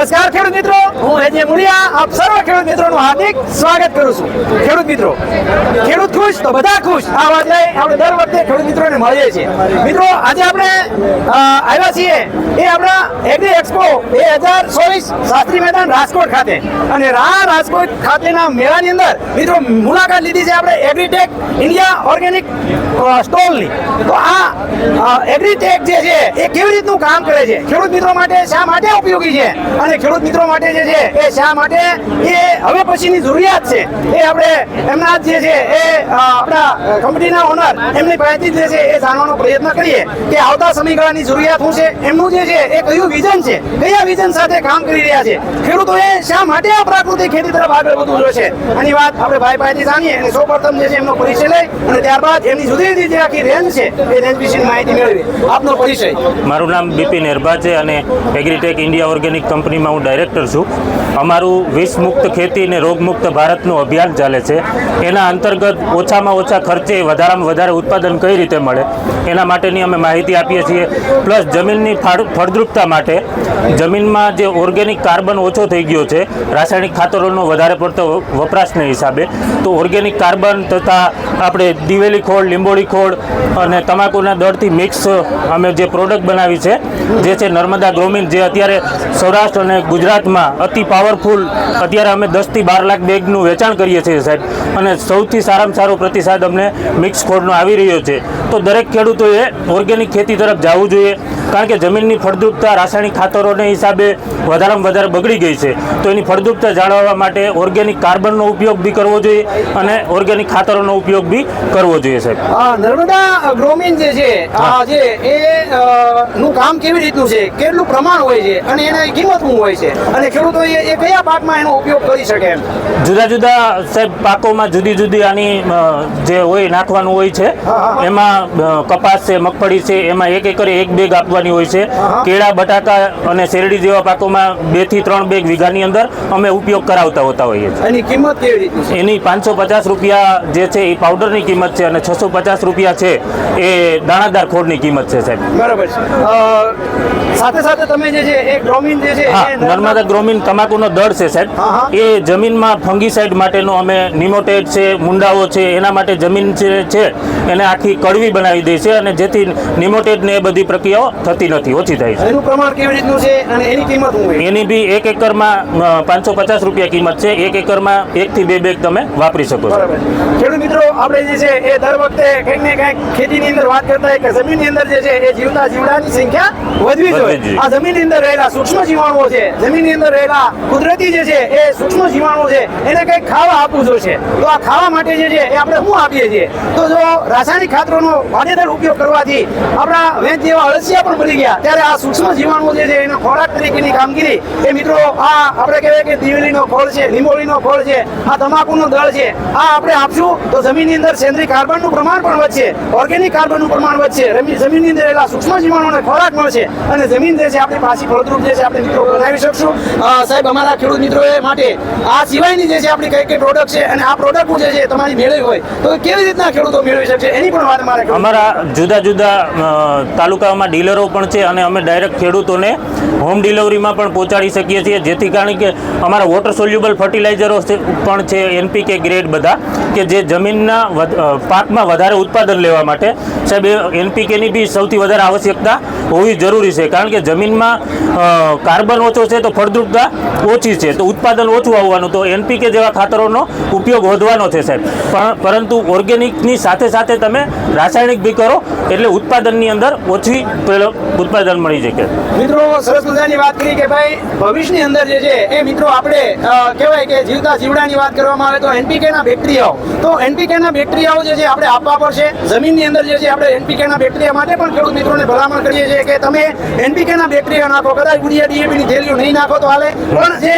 નમસ્કાર ખેડૂત મિત્રો, હું એજે મુળિયા આપ સર્વ ખેડૂત મિત્રોનું હાર્દિક સ્વાગત કરું છું. ખેડૂત મિત્રો, ખેડૂત ખુશ તો બધા ખુશ. આ વાત લઈ આપણે દર વખતે ખેડૂત મિત્રોને મળીએ છીએ. મિત્રો, આજે આપણે આવ્યા છીએ એ આપણા એગ્રી એક્સપો 2024 શાસ્ત્રી મેદાન રાજકોટ ખાતે, અને રાજકોટ ખાતેના મેળાની અંદર મિત્રો મુલાકાત લીધી છે આપણે એગ્રીટેક ઇન્ડિયા ઓર્ગેનિક સ્ટોલની. તો આ એગ્રીટેક જે છે એ કેવી રીતનું કામ કરે છે, ખેડૂત મિત્રો માટે શા માટે ઉપયોગી છે, અને ખેડૂત મિત્રો માટે જે છે એ શા માટે એ હવે પછીની જરૂરિયાત છે, એ આપણે એમના જે છે એ આપણા કંપનીના ઓનર એમની પાસેથી જે છે એ જાણવાનો પ્રયત્ન કરીએ કે આવતા સમયગાળાની જરૂરિયાત શું છે, એમનું જે છે એ કયું વિઝન છે, કયા વિઝન સાથે કામ કરી રહ્યા છે, ખેડૂતોએ શા માટે આ પ્રાકૃતિક ખેતી તરફ આગળ વધવું જોઈએ. આની વાત આપણે ભાઈ પાસેથી જાણીએ અને સૌપ્રથમ જે છે એમનો પરિચય લઈ અને ત્યારબાદ એમની જુદી જુદી જે આખી રેન્જ છે એ રેન્જ વિશેની માહિતી મેળવી. આપનો પરિચય? મારું નામ બિપિન હેરભા છે અને એગ્રીટેક ઇન્ડિયા ઓર્ગેનિક કંપનીમાં હું ડાયરેક્ટર છું. અમારું વિષમુક્ત ખેતી અને રોગમુક્ત ભારતનું અભિયાન ચાલે છે. એના અંતર્ગત ઓછામાં ઓછા ખર્ચે વધારામાં વધારે ઉત્પાદન કઈ રીતે મળે એના માટેની અમે માહિતી આપીએ છીએ. પ્લસ જમીનની ફળદ્રુપતા માટે જમીનમાં જે ઓર્ગેનિક કાર્બન ઓછો થઈ ગયો છે રાસાયણિક ખાતરોનો વધારે પડતો વપરાશને હિસાબે, તો ઓર્ગેનિક કાર્બન તથા આપણે દિવેલી ખોળ, લીંબોળી ખોળ અને તમાકુના દળથી મિક્સ અમે જે પ્રોડક્ટ બનાવી છે જે છે નર્મદા ગ્રોમીન, જે અત્યારે સૌરાષ્ટ્ર અને ગુજરાતમાં અતિ પાવરફુલ અત્યારે અમે 10 થી 12 લાખ બેગનું વેચાણ કરીએ છીએ સાહેબ, અને સૌથી સારામાં સારો પ્રતિસાદ અમને મિક્સ ખોળનો આવી રહ્યો છે. તો દરેક ખેડૂતોએ ઓર્ગેનિક ખેતી તરફ જવું જોઈએ, કારણ કે જમીનની ફળદ્રુપતા રાસાયણિક ખાતરોને હિસાબે વધારેમાં વધારે બગડી ગઈ છે. તો એની ફળદ્રુપતા જાળવવા માટે ઓર્ગેનિક કાર્બનનો ઉપયોગ બી કરવો જોઈએ અને ઓર્ગેનિક ખાતરોનો ઉપયોગ બી કરવો જોઈએ સાહેબ. નર્મદા ગ્રોમીન જે છે આ જે એ નું કામ કેવી રીતનું છે, કેટલું પ્રમાણ હોય છે અને એની કિંમત શું હોય છે, અને ખેડૂતો એ કયા પાકમાં એનો ઉપયોગ કરી શકે એમ? જુદા જુદા સાહેબ પાકોમાં જુદી જુદી આની જે હોય નાખવાનું હોય છે. એમાં કપાસ છે, મગફળી છે, એમાં 1 એકરે 1 બેગ આપવાની હોય છે. કેળા, બટાકા અને શેરડી જેવા પાકોમાં 2 થી 3 બેગ વીઘાની અંદર અમે ઉપયોગ કરાવતા હોતા હોઈએ છીએ. એની કિંમત કેવી રીતની છે? એની 550 રૂપિયા જે છે એ પાવડરની કિંમત છે અને 650 રૂપિયા છે એ દાણાદાર ખોળની કિંમત છે સાહેબ. બરાબર છે. સાથે સાથે તમે જે છે એ ગ્રોમીન જે છે હા, નર્મદા ગ્રોમીન તમાકુનો દળ છે સાહેબ. એ જમીનમાં ફંગીસાઇડ માટેનો અમે નિમોટેડ છે, મુંડાઓ છે, એના માટે જમીન છે એને આખી કડવી બનાવી દે છે, અને જેથી નિમોટેડ ને એ બધી પ્રક્રિયાઓ થતી નથી, ઓછી થાય છે. એનું પ્રમાણ કેવી રીતનું છે અને એની કિંમત શું હોય? એની બી 1 એકરમાં 550 રૂપિયા કિંમત છે. 1 એકરમાં 1 થી 2 બેગ તમે વાપરી શકો છો. ખેડૂત મિત્રો, આપણે જે છે એ દર વખતે કંઈક ને કંઈક ખેતીની અંદર વાત કરતા હોય કે જમીનની અંદર જે છે એ જીવતા જીવડાની સંખ્યા વધવી જોઈએ. આ જમીનની અંદર રહેલા સૂક્ષ્મ જીવાણુઓ છે, જમીનની અંદર રહેલા કુદરતી જે છે એ સૂક્ષ્મ જીવાણુઓ છે, એને કંઈક ખાવા આપવું જોઈએ. તો આ ખાવા માટે જે છે એ આપણે શું આપીએ છીએ? તો જો રાસાયણિક ખાતરોનો વાડેદાર ઉપયોગ કરવાથી આપણા વેચ જેવા અળસિયા પણ બની ગયા, ત્યારે આ સૂક્ષ્મ જીવાણુઓ જે છે એના ખોરાક તરીકેની કામગીરી એ મિત્રો આ આપણે કહેવાય કે દિવેલીનો ખોળ છે, લીંબોળીનો ખોળ છે, આ તમાકુનો દળ છે, આ આપણે આપશું તો જમીનની અંદર સેન્દ્રિય કાર્બનનું પ્રમાણ પણ વધશે, ઓર્ગેનિક કાર્બનનું પ્રમાણ વધશે, જમીનની અંદર રહેલા સૂક્ષ્મ જીવાણુઓને ખોરાક મળશે અને જમીન જે છે આપણી પાછી ફળદ્રુપ જે છે આપણે મિત્રો બનાવી શકશું. સાહેબ, અમારા ખેડૂત મિત્રોએ માટે આ સિવાયની જે છે આપણી કઈ કઈ પ્રોડક્ટ છે અને આ પ્રોડક્ટ જે છે તમારી મેળવી હોય તો કેવી રીતના ખેડૂતો મેળવી શકશે એની પણ વાત મારે. અમારા જુદા જુદા તાલુકાઓમાં ડીલરો પણ છે અને અમે ડાયરેક્ટ ખેડૂતોને હોમ ડિલિવરીમાં પણ પહોંચાડી શકીએ છીએ, જેથી કારણ કે અમારા વોટર સોલ્યુબલ ફર્ટિલાઇઝરો પણ છે, NPK ગ્રેડ બધા, કે જે જમીનના પાકમાં વધારે ઉત્પાદન લેવા માટે સાહેબ NPKની બી સૌથી વધારે આવશ્યકતા હોવી જરૂરી છે. કારણ કે જમીનમાં કાર્બન ઓછો છે તો ફળદ્રુપતા ઓછી છે, તો ઉત્પાદન ઓછું આવવાનું, તો NPK જેવા ખાતરોનો ઉપયોગ વધવાનો છે સાહેબ. પરંતુ ઓર્ગેનિકની સાથે સાથે તમે રાસાયણિક બી કરો એટલે ઉત્પાદનની અંદર ઓછી ઉત્પાદન મળી શકે. મિત્રો, સરસ મજાની વાત કરી કે ભાઈ ભવિષ્યની અંદર જે છે એ મિત્રો આપણે કહેવાય કે જીવતા જીવડાની વાત કરવામાં આવે તો NPKના બેક્ટેરિયાઓ, તો NPKના બેક્ટેરિયાઓ જે છે આપણે આપવા પડશે. જમીનની અંદર જે છે આપણે NPKના બેક્ટેરિયા માટે પણ ખેડૂત મિત્રોને ભલામણ કરીએ છીએ કે તમે NPKના બેક્ટેરિયા નાખો. કદાચ યુરિયા DAPની થેલીઓ નહીં નાખો તો હાલે, પણ જે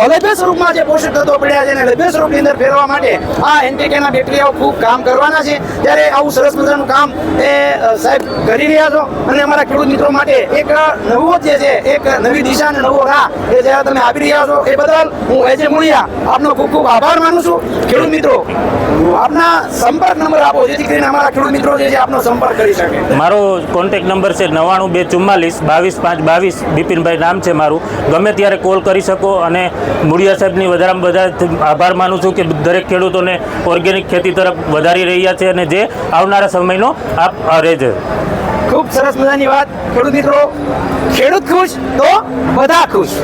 અલભ્ય સ્વરૂપમાં જે પોષક તત્વો પડ્યા છે એને લભ્ય સ્વરૂપની અંદર ફેરવા માટે આ NPKના બેક્ટેરિયાઓ ખૂબ કામ કરવાના છે. ત્યારે આવું સરસ મજાનું કામ એ સાહેબ કરી રહ્યા છો અને અમારા ખેડૂત મિત્રો માટે એક નવું જે છે એક નવી દિશા અને નવો રાહ એ જ્યારે તમે આપી રહ્યા છો એ બદલ હું એજે મુળિયા આપનો ખૂબ ખૂબ આભાર માનું છું. ખેડૂત મિત્રો, આપના સંપર્ક નંબર આપો જેથી કરીને અમારા ખેડૂત મિત્રો જે છે આપનો સંપર્ક કરી શકે. મારો કોન્ટેક નંબર છે 9924422222. બિપિનભાઈ નામ છે મારું. ગમે ત્યારે કોલ કરી શકો અને મુળિયા સાહેબની વધારેમાં વધારે આભાર માનું છું કે દરેક ખેડૂતોને ઓર્ગેનિક ખેતી તરફ વધારી રહ્યા છે અને જે આવનારા સમયનો આપ રહેશે. ખૂબ સરસ મજાની વાત. ખેડૂત મિત્રો, ખેડૂત ખુશ તો બધા ખુશ.